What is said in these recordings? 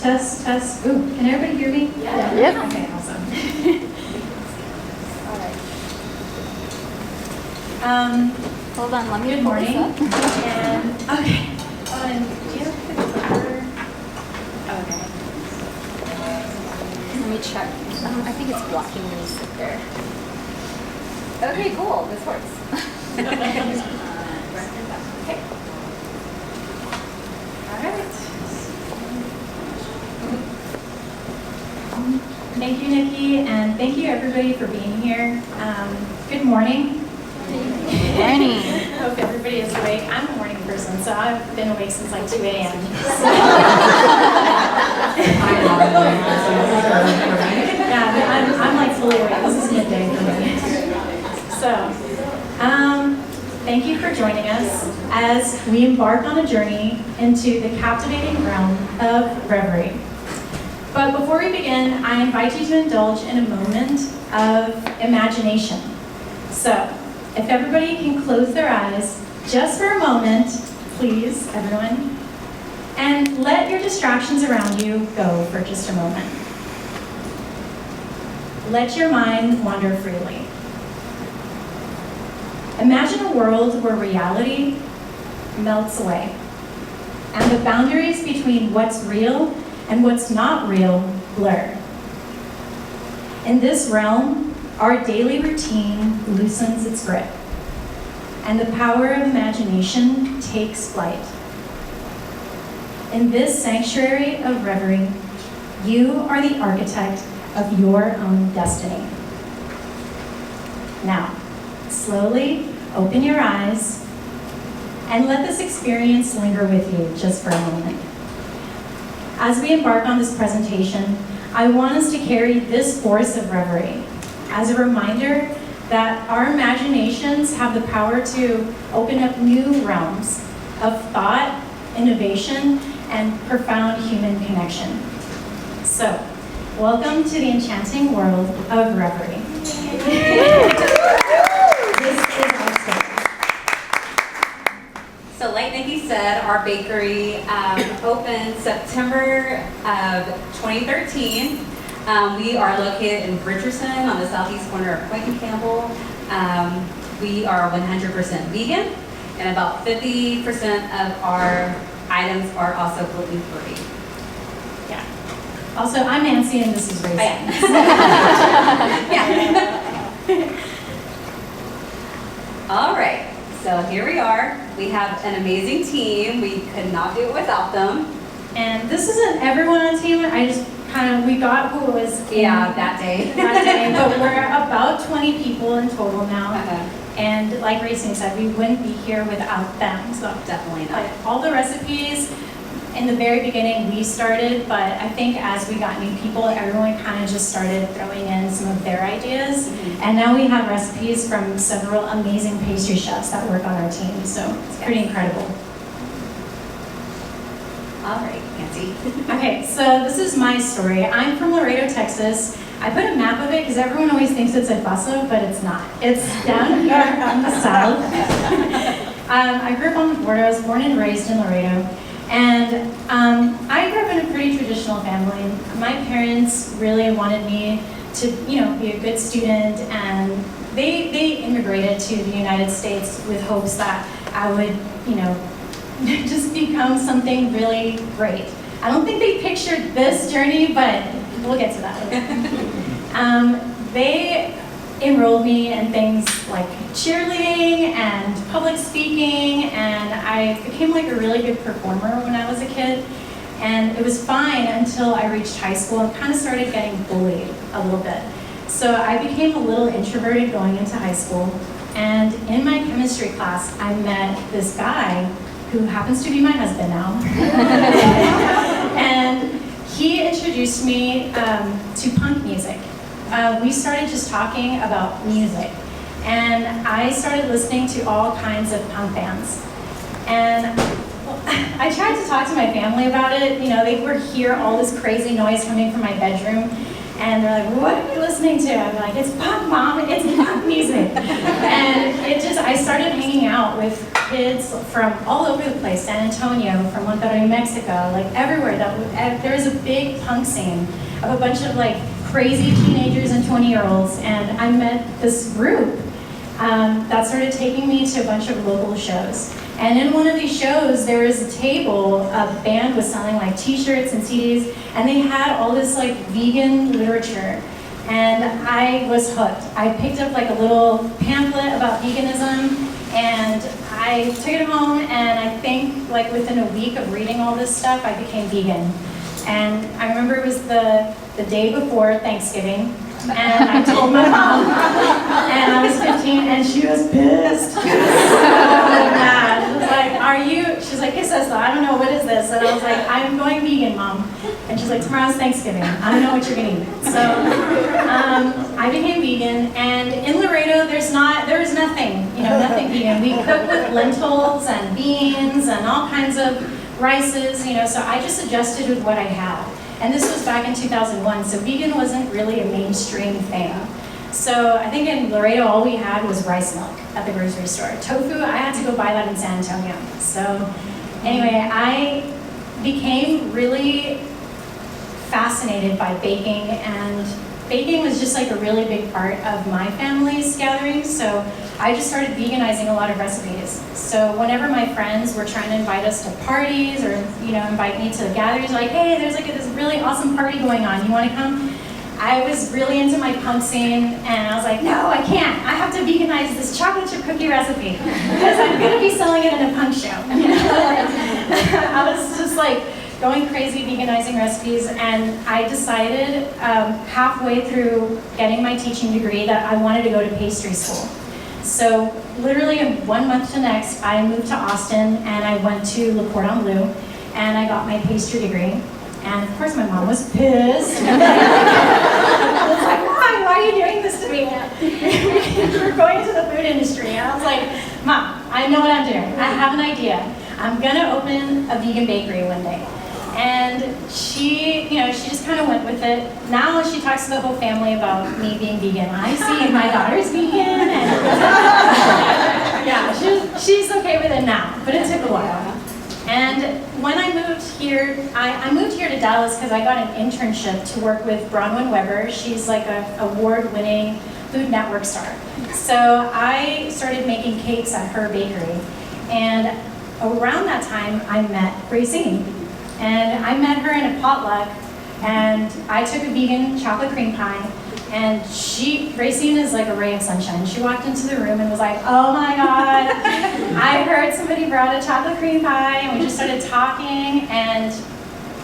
Test, test. Ooh, can everybody hear me? Yeah. Yep. Okay, awesome. All right. Hold on, let me Good pull this morning. up. And, okay. And do you have the clicker? Okay. Let me check. I think it's blocking me sit there. Okay, cool. This works. Okay. All right. Thank you, Nikki, and thank you everybody for being here. Good morning. Morning. I hope everybody is awake. I'm a morning person, so I've been awake since like 2 a.m. Yeah, I'm like fully awake. This is midday for me. So, thank you for joining us as we embark on a journey into the captivating realm of Reverie. But before we begin, I invite you to indulge in a moment of imagination. So, if everybody can close their eyes just for a moment, please, everyone, and let your distractions around you go for just a moment. Let your mind wander freely. Imagine a world where reality melts away, and the boundaries between what's real and what's not real blur. In this realm, our daily routine loosens its grip, and the power of imagination takes flight. In this sanctuary of reverie, you are the architect of your own destiny. Now, slowly open your eyes and let this experience linger with you just for a moment. As we embark on this presentation, I want us to carry this force of reverie as a reminder that our imaginations have the power to open up new realms of thought, innovation, and profound human connection. So, welcome to the enchanting world of Reverie. This is our story. So like Nikki said, our bakery opened September of 2013. We are located in Richardson on the southeast corner of Quaint and Campbell. We are 100% vegan, and about 50% of our items are also gluten-free. Yeah. Also, I'm Nancy and this is Racene. Yeah. All right, so here we are. We have an amazing team. We could not do it without them. And this isn't everyone on the team. We got who was That day. that day, but we're about 20 people in total now. Uh-huh. And like Racene said, we wouldn't be here without them. So Definitely not. like all the recipes, in the very beginning we started, but I think as we got new people, everyone kind of just started throwing in some of their ideas. Mhm. And now we have recipes from several amazing pastry chefs that work on our team. So it's pretty incredible. All right, Nancy. Okay, so this is my story. I'm from Laredo, Texas. I put a map of it because everyone always thinks it's El Paso, but it's not. It's down here in the south. I grew up on the border. I was born and raised in Laredo. And I grew up in a pretty traditional family. My parents really wanted me to, be a good student, and they immigrated to the United States with hopes that I would, just become something really great. I don't think they pictured this journey, but we'll get to that later. They enrolled me in things like cheerleading and public speaking, and I became like a really good performer when I was a kid. And it was fine until I reached high school and kind of started getting bullied a little bit. So I became a little introverted going into high school. And in my chemistry class, I met this guy who happens to be my husband now. And he introduced me to punk music. We started just talking about music. And I started listening to all kinds of punk bands. And I tried to talk to my family about it. They would hear all this crazy noise coming from my bedroom. And they're like, what are you listening to? I'm like, it's punk, Mom, it's punk music. And I started hanging out with kids from all over the place, San Antonio, from Monterrey, Mexico, like everywhere. There was a big punk scene of a bunch of like crazy teenagers and 20-year-olds. And I met this group that started taking me to a bunch of local shows. And in one of these shows, there was a table, a band was selling like t-shirts and CDs, and they had all this like vegan literature. And I was hooked. I picked up like a little pamphlet about veganism, and I took it home, and I think like within a week of reading all this stuff, I became vegan. And I remember it was the day before Thanksgiving, and I told my mom, and I was 15, and she was pissed. She was so mad. She was like, she's like, ¿qué es esto? I don't know, what is this? And I was like, I'm going vegan, Mom. And she's like, tomorrow's Thanksgiving. I don't know what you're gonna eat. So I became vegan, and in Laredo, there is nothing, nothing vegan. We cook with lentils and beans and all kinds of rices, so I just adjusted with what I had. And this was back in 2001, so vegan wasn't really a mainstream thing. So I think in Laredo, all we had was rice milk at the grocery store. Tofu, I had to go buy that in San Antonio. So anyway, I became really fascinated by baking, and baking was just like a really big part of my family's gatherings. So I just started veganizing a lot of recipes. So whenever my friends were trying to invite us to parties or invite me to the gatherings, like, hey, there's like this really awesome party going on, you want to come? I was really into my punk scene, and I was like, no, I can't. I have to veganize this chocolate chip cookie recipe because I'm going to be selling it in a punk show. I was just like going crazy veganizing recipes, and I decided halfway through getting my teaching degree that I wanted to go to pastry school. So literally in 1 month to next, I moved to Austin, and I went to Le Cordon Bleu, and I got my pastry degree. And of course my mom was pissed. I was like, why are you doing this to me? We're going into the food industry. And I was like, Mom, I know what I'm doing. I have an idea. I'm gonna open a vegan bakery one day. And she just kind of went with it. Now she talks to the whole family about me being vegan. I see my daughter's vegan, and yeah, she's okay with it now, but it took a while. And when I moved here, I moved here to Dallas because I got an internship to work with Bronwyn Weber. She's like an award-winning Food Network star. So I started making cakes at her bakery. And around that time, I met Racene. And I met her in a potluck, and I took a vegan chocolate cream pie, and Racene is like a ray of sunshine. She walked into the room and was like, oh my God, I heard somebody brought a chocolate cream pie, and we just started talking, and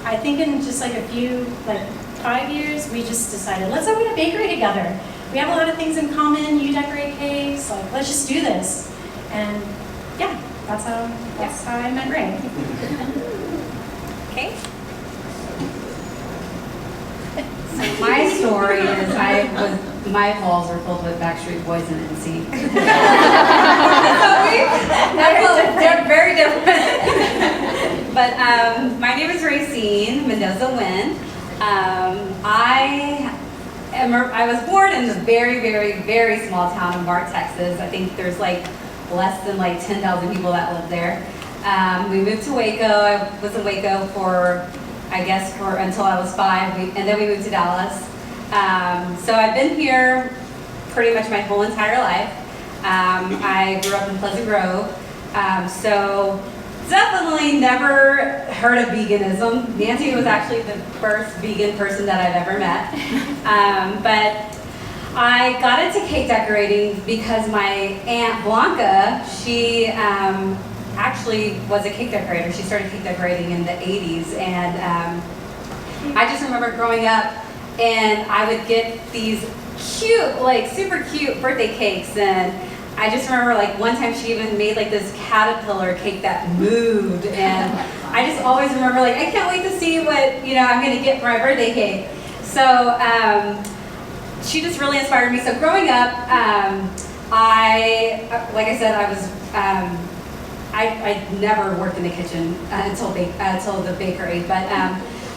I think in just like a few, 5 years, we just decided, let's open a bakery together. We have a lot of things in common. You decorate cakes, let's just do this. And yeah, that's how I met Ray. Okay. So my story is my walls are filled with Backstreet Boys and NSYNC. They're very different. But my name is Racene Nguyen. I was born in the very, very, very small town of Mart, Texas. I think there's less than 10,000 people that live there. We moved to Waco. I was in Waco for until I was 5, and then we moved to Dallas. So I've been here pretty much my whole entire life. I grew up in Pleasant Grove, so definitely never heard of veganism. Nancy was actually the first vegan person that I've ever met. But I got into cake decorating because my Aunt Blanca, she actually was a cake decorator. She started cake decorating in the 80s, and I just remember growing up, and I would get these cute, super cute birthday cakes, and I just remember one time she even made this caterpillar cake that moved, and I just always remember I can't wait to see what I'm gonna get for my birthday cake. So she just really inspired me. So growing up, I never worked in the kitchen until the bakery, but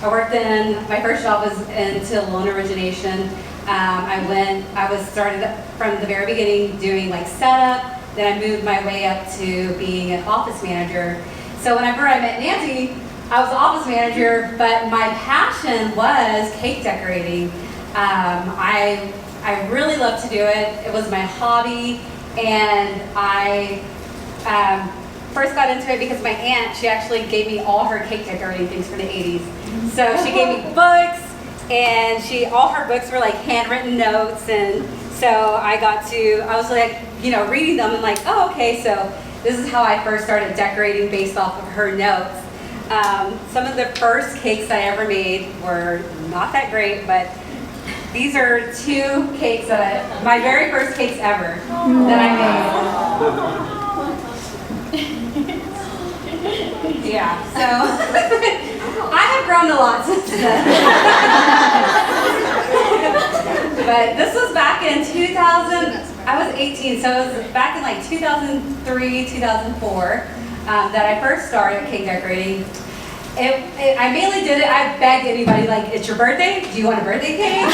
I worked in, my first job was into loan origination. I was started from the very beginning doing like setup, then I moved my way up to being an office manager. So whenever I met Nancy, I was the office manager, but my passion was cake decorating. I really loved to do it. It was my hobby, and I first got into it because my aunt, she actually gave me all her cake decorating things for the 80s. So she gave me books, and all her books were like handwritten notes, and so I was like, you know, reading them and like, oh, okay, so this is how I first started decorating based off of her notes. Some of the first cakes I ever made were not that great, but these are 2 cakes my very first cakes ever that I made. Yeah, so I have grown a lot since then. But this was back in 2000, I was 18, so it was back in like 2003, 2004 that I first started cake decorating. I mainly did it, I begged anybody, like, it's your birthday? Do you want a birthday cake?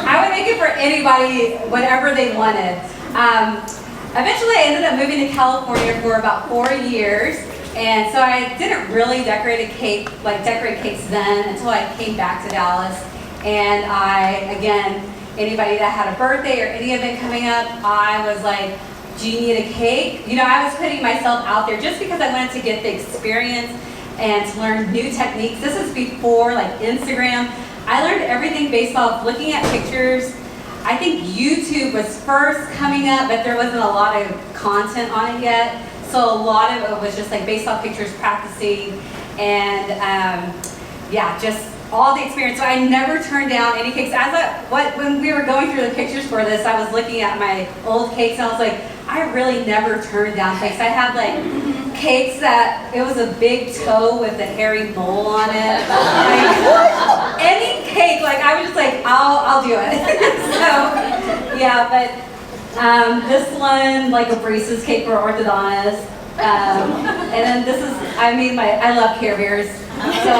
I would make it for anybody, whatever they wanted. Eventually I ended up moving to California for about 4 years, and so I didn't really decorate cakes then until I came back to Dallas. And anybody that had a birthday or any event coming up, I was like, do you need a cake? You know, I was putting myself out there just because I wanted to get the experience and to learn new techniques. This is before like Instagram. I learned everything based off looking at pictures. I think YouTube was first coming up, but there wasn't a lot of content on it yet. So a lot of it was just like based off pictures, practicing, and yeah, just all the experience. So I never turned down any cakes. When we were going through the pictures for this, I was looking at my old cakes and I was like, I really never turned down cakes. I had like cakes that, it was a big toe with a hairy mole on it. Like, any cake, like I was just like, I'll do it. So yeah, but this one, like a braces cake for orthodontist. And then this is, I love Care Bears. So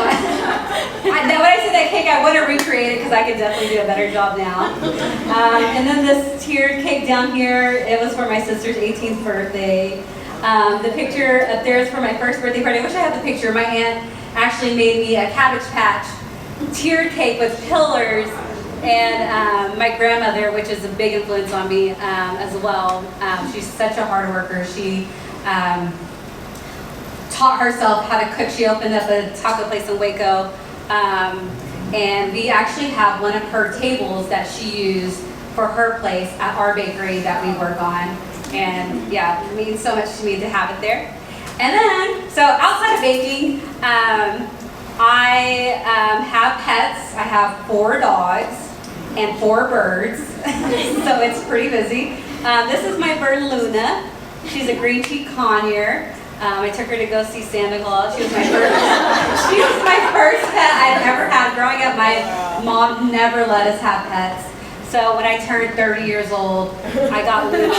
now when I see that cake, I want to recreate it because I could definitely do a better job now. And then this tiered cake down here, it was for my sister's 18th birthday. The picture up there is for my first birthday party. I wish I had the picture. My aunt actually made me a Cabbage Patch tiered cake with pillars. And my grandmother, which is a big influence on me as well, she's such a hard worker. She taught herself how to cook. She opened up a taco place in Waco, and we actually have one of her tables that she used for her place at our bakery that we work on. And yeah, it means so much to me to have it there. And then, so outside of baking, I have pets. I have 4 dogs and 4 birds, so it's pretty busy. This is my bird Luna. She's a green cheek conure. I took her to go see Santa Claus. She was my first pet I'd ever had. Growing up, my mom never let us have pets. So when I turned 30 years old, I got Luna,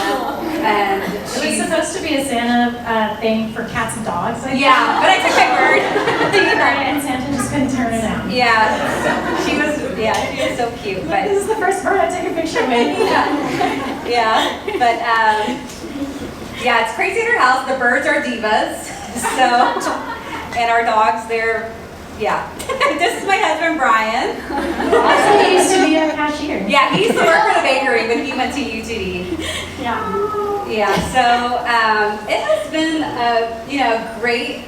and It was supposed to be a Santa thing for cats and dogs. I yeah, but I took my bird. And Santa just couldn't turn it down. Yeah, she was so cute. But this is the first bird I took a picture with. Yeah, but yeah, it's crazy in her house. The birds are divas, so, and our dogs, they're, yeah. This is my husband, Brian. Also, he used to be a cashier. Yeah, he used to work for the bakery when he went to UTD. Yeah. Yeah, so it has been, great,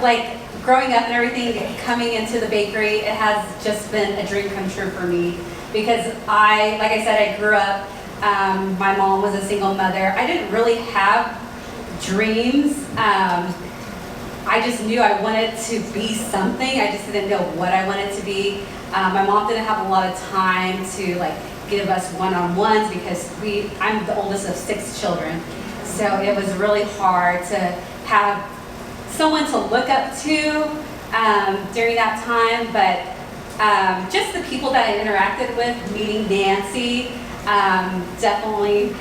like, growing up and everything, coming into the bakery, it has just been a dream come true for me. Because like I said, I grew up, my mom was a single mother. I didn't really have dreams. I just knew I wanted to be something. I just didn't know what I wanted to be. My mom didn't have a lot of time to like give us one-on-ones because I'm the oldest of 6 children. So it was really hard to have someone to look up to during that time. But just the people that I interacted with, meeting Nancy, definitely.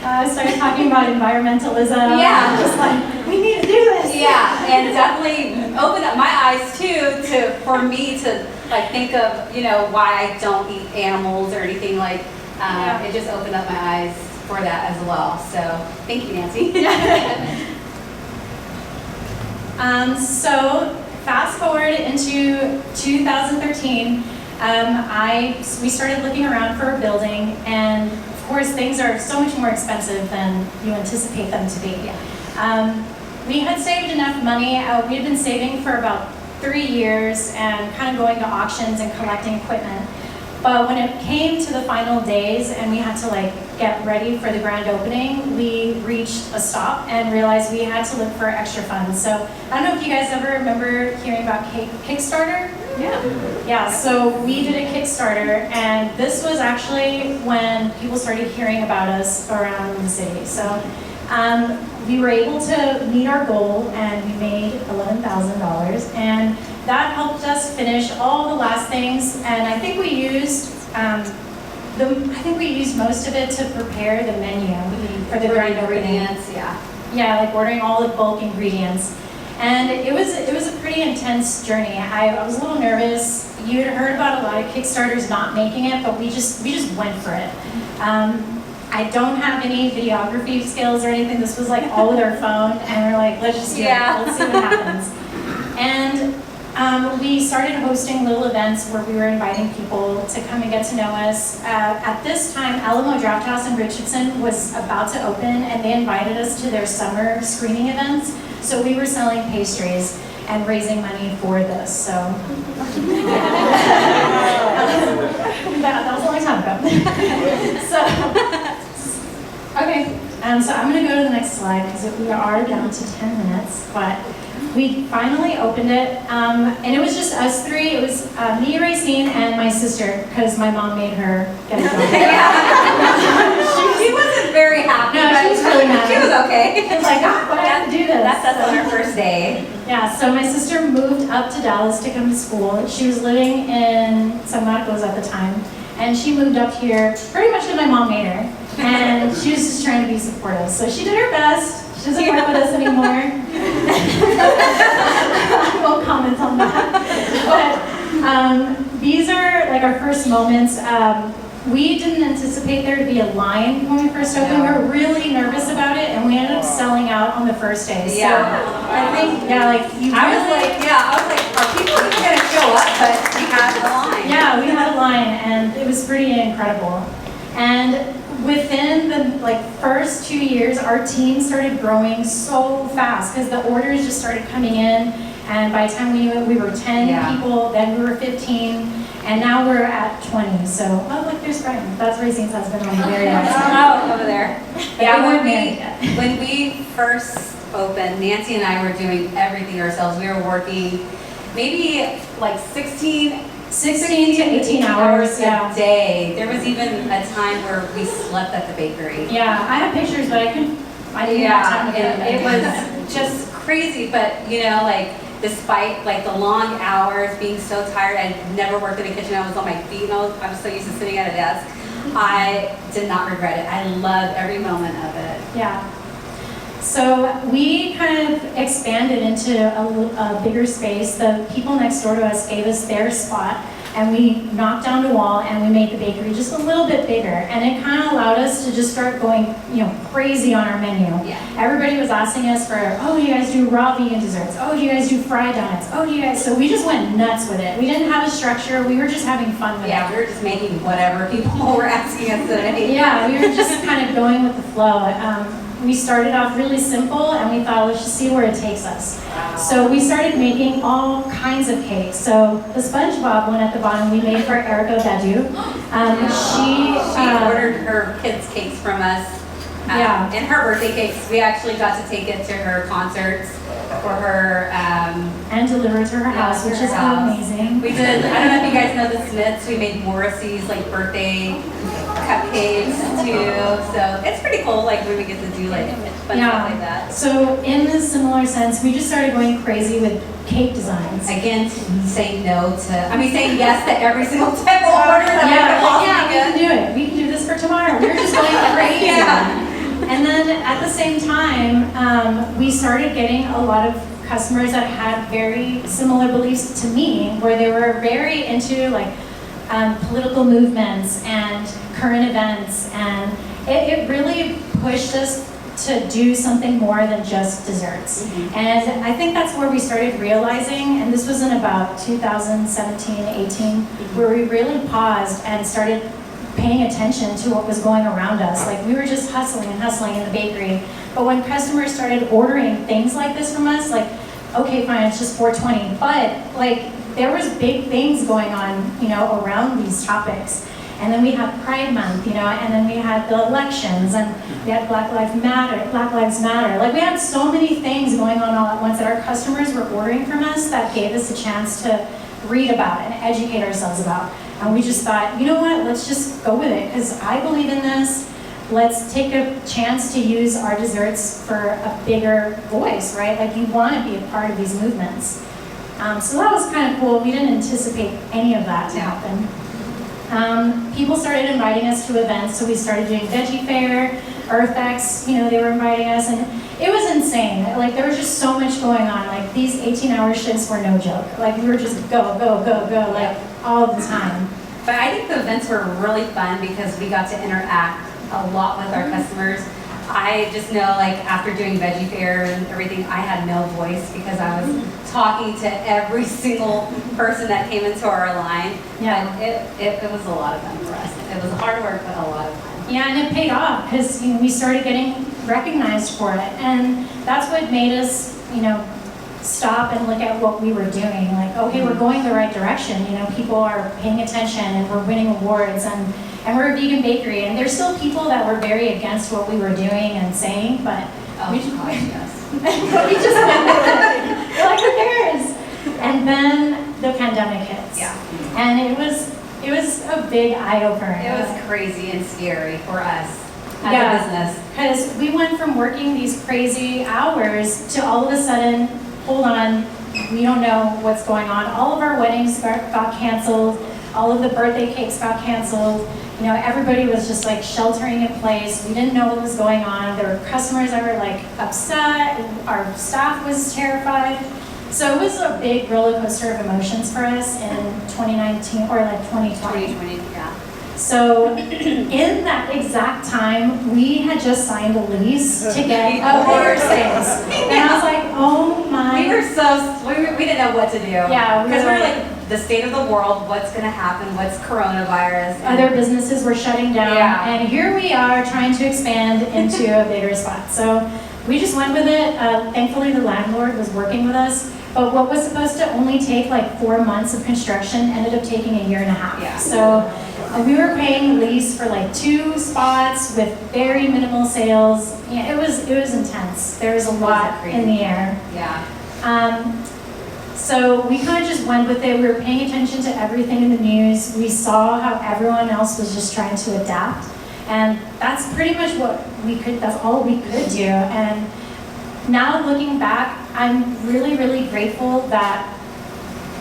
I started talking about environmentalism. Yeah. I'm just like, we need to do this. Yeah, and definitely opened up my eyes too for me to like think of, you know, why I don't eat animals or anything like. It just opened up my eyes for that as well. So thank you, Nancy. So fast forward into 2013, we started looking around for a building, and of course things are so much more expensive than you anticipate them to be. We had saved enough money. We had been saving for about 3 years and kind of going to auctions and collecting equipment. But when it came to the final days and we had to like get ready for the grand opening, we reached a stop and realized we had to look for extra funds. So I don't know if you guys ever remember hearing about Kickstarter? Yeah, so we did a Kickstarter, and this was actually when people started hearing about us around the city. So we were able to meet our goal, and we made $11,000, and that helped us finish all the last things. And I think we used most of it to prepare the menu for the grand opening. Yeah, like ordering all the bulk ingredients. And it was a pretty intense journey. I was a little nervous. You had heard about a lot of Kickstarters not making it, but we just went for it. I don't have any videography skills or anything. This was like all with our phone, and we're like, let's just do it. Let's see what happens. And we started hosting little events where we were inviting people to come and get to know us. At this time, Alamo Drafthouse in Richardson was about to open, and they invited us to their summer screening events. So we were selling pastries and raising money for this. So that was a long time ago. So I'm going to go to the next slide because we are down to 10 minutes. But we finally opened it, and it was just us three. It was me, Racene, and my sister, because my mom made her get a job. She wasn't very happy. No, she was really mad. She was okay. She was like, but I have to do this. That's us on our first day. Yeah, so my sister moved up to Dallas to come to school. She was living in San Marcos at the time, and she moved up here pretty much because my mom made her, and she was just trying to be supportive. So she did her best. She doesn't work with us anymore. I won't comment on that. But these are like our first moments. We didn't anticipate there to be a line when we first opened. We were really nervous about it, and we ended up selling out on the first day. So I think, I was like, are people even going to show up? But we had a line. Yeah, we had a line, and it was pretty incredible. And within the first 2 years, our team started growing so fast because the orders just started coming in, and by the time we knew it, we were 10 people, then we were 15, and now we're at 20. So, oh look, there's Brian. That's Racene's husband on the very next Oh, over there. Yeah, when we first opened, Nancy and I were doing everything ourselves. We were working maybe like 16 to 18 hours a day. There was even a time where we slept at the bakery. Yeah, I have pictures, but I didn't have time to get it was just crazy. But you know, like despite like the long hours, being so tired, I never worked in a kitchen. I was on my feet, and I was so used to sitting at a desk. I did not regret it. I loved every moment of it. Yeah. So we kind of expanded into a bigger space. The people next door to us gave us their spot, and we knocked down the wall and we made the bakery just a little bit bigger. And it kind of allowed us to just start going, crazy on our menu. Yeah. Everybody was asking us for, oh, do you guys do raw vegan desserts? Oh, do you guys do fried donuts? Oh, do you guys? So we just went nuts with it. We didn't have a structure. We were just having fun with it. Yeah, we were just making whatever people were asking us to make. Yeah, we were just kind of going with the flow. We started off really simple, and we thought, let's just see where it takes us. Wow. So we started making all kinds of cakes. So the SpongeBob one at the bottom we made for Erica Badu. She ordered her kids' cakes from us. And her birthday cakes. We actually got to take it to her concerts. for her. And delivered to her house, to which her is house. amazing. We did, I don't know if you guys know the Smiths, we made Morrissey's like birthday cupcakes too. So it's pretty cool, like when we get to do like fun stuff like that. So in a similar sense, we just started going crazy with cake designs. Again, saying saying yes to every single type of order that We can do it. We can do this for tomorrow. We were just going crazy. And then at the same time, we started getting a lot of customers that had very similar beliefs to me, where they were very into like political movements and current events, and it really pushed us to do something more than just desserts. And I think that's where we started realizing, and this was in about 2017, 18, where we really paused and started paying attention to what was going around us. Like we were just hustling and hustling in the bakery. But when customers started ordering things like this from us, like, okay, fine, it's just $4.20, but like there was big things going on, around these topics. And then we had Pride Month, and then we had the elections, and we had Black Lives Matter. Like we had so many things going on all at once that our customers were ordering from us that gave us a chance to read about and educate ourselves about. And we just thought, you know what, let's just go with it, because I believe in this. Let's take a chance to use our desserts for a bigger voice, right? Like you want to be a part of these movements. So that was kind of cool. We didn't anticipate any of that to happen. People started inviting us to events, so we started doing Veggie Fair, EarthX, they were inviting us, and it was insane. Like there was just so much going on. Like these 18-hour shifts were no joke. Like we were just go, like all the time. But I think the events were really fun because we got to interact a lot with our customers. I just know, like after doing Veggie Fair and everything, I had no voice because I was talking to every single person that came into our line. Yeah. But it was a lot of fun for us. It was hard work, but a lot of fun. Yeah, and it paid off because we started getting recognized for it, and that's what made us, stop and look at what we were doing. Like, okay, we're going the right direction. People are paying attention, and we're winning awards, and we're a vegan bakery. And there's still people that were very against what we were doing and saying, but we just went with it. We're like, who cares? And then the pandemic hits. Yeah. And it was a big eye opener. It was crazy and scary for us as a business. Because we went from working these crazy hours to all of a sudden, hold on, we don't know what's going on. All of our weddings got canceled. All of the birthday cakes got canceled. Everybody was just like sheltering in place. We didn't know what was going on. There were customers that were like upset. Our staff was terrified. So it was a big roller coaster of emotions for us in 2019 or like 2020. 2020, yeah. So in that exact time, we had just signed a lease to get a bigger space. And I was like, oh my. We didn't know what to do. Yeah. Because we were like, the state of the world, what's going to happen, what's coronavirus. Other businesses were shutting down. Yeah. And here we are trying to expand into a bigger spot. So we just went with it. Thankfully, the landlord was working with us. But what was supposed to only take like 4 months of construction ended up taking a year and a half. Yeah. So we were paying lease for like 2 spots with very minimal sales. Yeah, it was intense. There was a lot in the air. Yeah. So we kind of just went with it. We were paying attention to everything in the news. We saw how everyone else was just trying to adapt. And that's pretty much that's all we could do. And now looking back, I'm really, really grateful that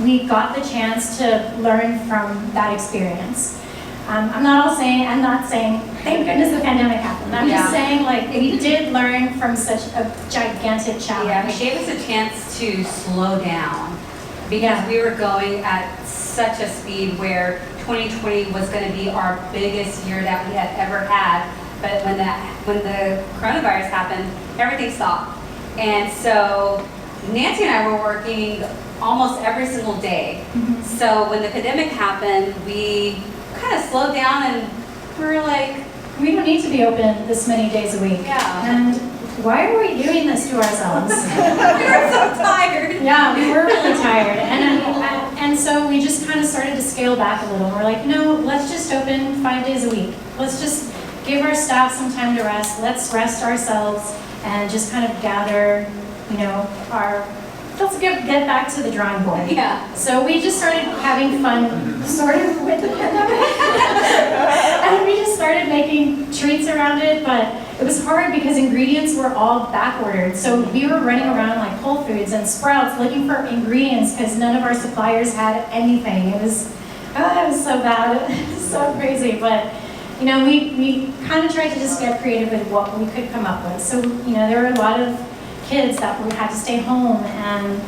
we got the chance to learn from that experience. I'm not saying, thank goodness the pandemic happened. I'm just saying, like, we did learn from such a gigantic challenge. Yeah, it gave us a chance to slow down because we were going at such a speed where 2020 was going to be our biggest year that we had ever had. But when the coronavirus happened, everything stopped. And so Nancy and I were working almost every single day. Mm-hmm. So when the pandemic happened, we kind of slowed down and we were like, we don't need to be open this many days a week. Yeah. And why are we doing this to ourselves? we were so tired. Yeah, we were really tired. And so we just kind of started to scale back a little. We're like, no, let's just open 5 days a week. Let's just give our staff some time to rest. Let's rest ourselves and just kind of gather let's get back to the drawing board. Yeah. So we just started having fun, sort of, with the pandemic. And we just started making treats around it, but it was hard because ingredients were all back ordered. So we were running around like Whole Foods and Sprouts looking for ingredients because none of our suppliers had anything. It was so bad, it was so crazy. But we kind of tried to just get creative with what we could come up with. So there were a lot of kids that had to stay home, and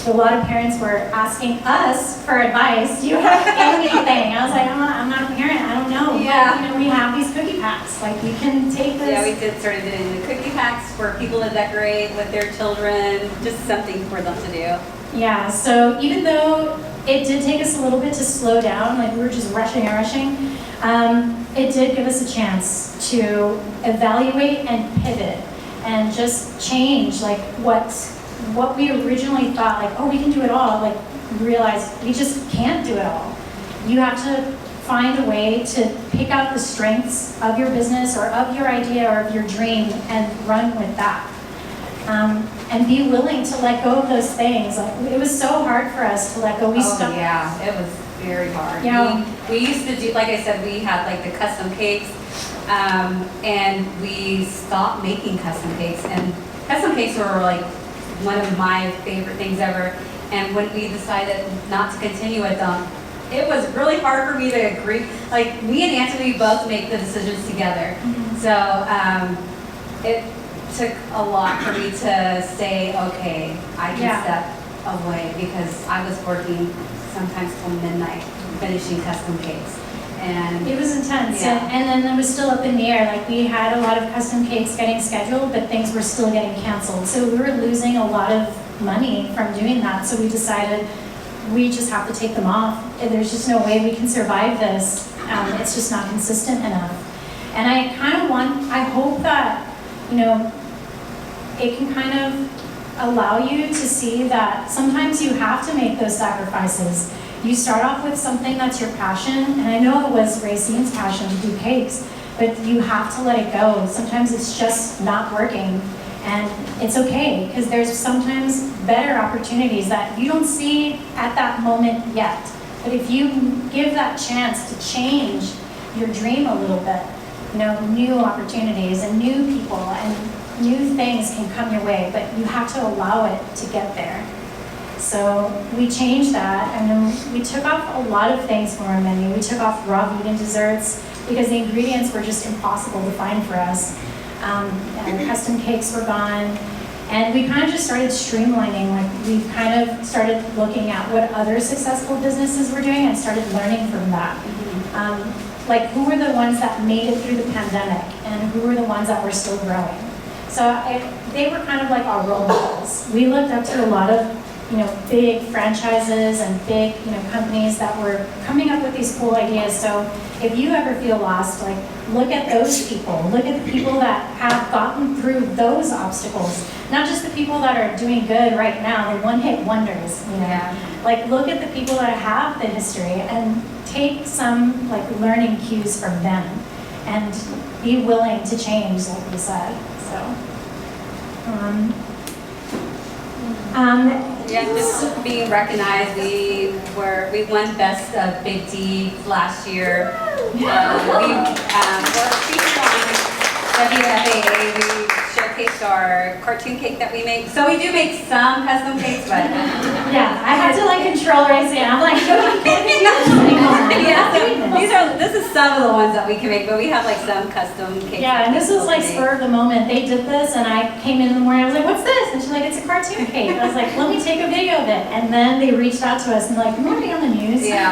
a lot of parents were asking us for advice. Do you have anything? I was like, I'm not a parent, I don't know. Yeah. But, we have these cookie packs. Like, you can take this. Yeah, we started doing the cookie packs for people to decorate with their children, just something for them to do. Yeah, so even though it did take us a little bit to slow down, like we were just rushing and rushing, it did give us a chance to evaluate and pivot and just change like what we originally thought, like, oh, we can do it all, like realize we just can't do it all. You have to find a way to pick out the strengths of your business or of your idea or of your dream and run with that. And be willing to let go of those things. Like, it was so hard for us to let go. Yeah, it was very hard. Yeah. We used to do, like I said, we had like the custom cakes, and we stopped making custom cakes. And custom cakes were like one of my favorite things ever. And when we decided not to continue with them, it was really hard for me to agree. Like, me and Anthony both make the decisions together. Mm-hmm. So it took a lot for me to say, okay, I can step away, because I was working sometimes till midnight finishing custom cakes. And it was intense. Yeah. And then it was still up in the air. Like, we had a lot of custom cakes getting scheduled, but things were still getting canceled. So we were losing a lot of money from doing that. So we decided we just have to take them off. There's just no way we can survive this. It's just not consistent enough. And I hope that, it can kind of allow you to see that sometimes you have to make those sacrifices. You start off with something that's your passion, and I know it was Racene's passion to do cakes, but you have to let it go. Sometimes it's just not working, and it's okay, because there's sometimes better opportunities that you don't see at that moment yet. But if you give that chance to change your dream a little bit, new opportunities and new people and new things can come your way, but you have to allow it to get there. So we changed that, and then we took off a lot of things from our menu. We took off raw vegan desserts because the ingredients were just impossible to find for us. And custom cakes were gone. And we kind of just started streamlining. Like, we kind of started looking at what other successful businesses were doing and started learning from that. Like, who were the ones that made it through the pandemic, and who were the ones that were still growing. So they were kind of like our role models. We looked up to a lot of big franchises and big, companies that were coming up with these cool ideas. So if you ever feel lost, like, look at those people. Look at the people that have gotten through those obstacles. Not just the people that are doing good right now, the one-hit wonders, Yeah. Like, look at the people that have the history and take some, like, learning cues from them and be willing to change, like we said. So, yeah, just being recognized. We won Best of Big D last year. We were featured on WFAA. We showcased our cartoon cake that we make. So we do make some custom cakes, but yeah, I had to like control Racene. I'm like, this is some of the ones that we can make, but we have like some custom cakes. Yeah, and this was like spur of the moment. They did this, and I came in the morning. I was like, "What's this?" And she's like, "It's a cartoon cake." I was like, "Let me take a video of it." And then they reached out to us and like, "You want to be on the news?" Yeah.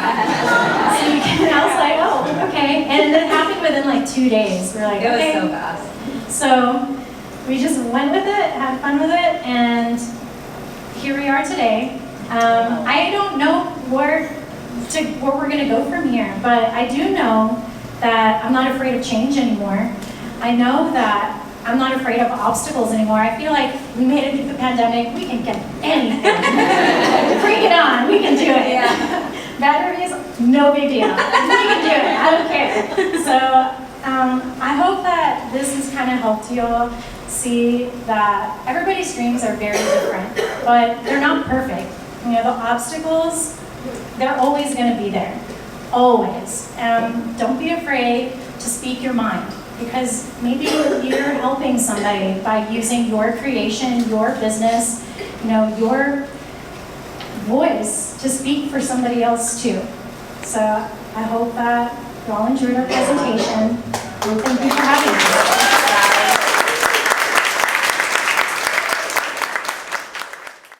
And I was like, "Oh, okay." And it happened within like 2 days. We're like, it was okay. so fast. So we just went with it, had fun with it, and here we are today. I don't know where we're going to go from here, but I do know that I'm not afraid of change anymore. I know that I'm not afraid of obstacles anymore. I feel like we made it through the pandemic. We can get anything. Bring it on. We can do it. Yeah. Batteries, no big deal. We can do it. I don't care. So I hope that this has kind of helped you all see that everybody's dreams are very different, but they're not perfect. You know, the obstacles, they're always going to be there, always. Don't be afraid to speak your mind, because maybe you're helping somebody by using your creation, your business, you know, your voice to speak for somebody else too. So I hope that you all enjoyed our presentation. Thank you for having us.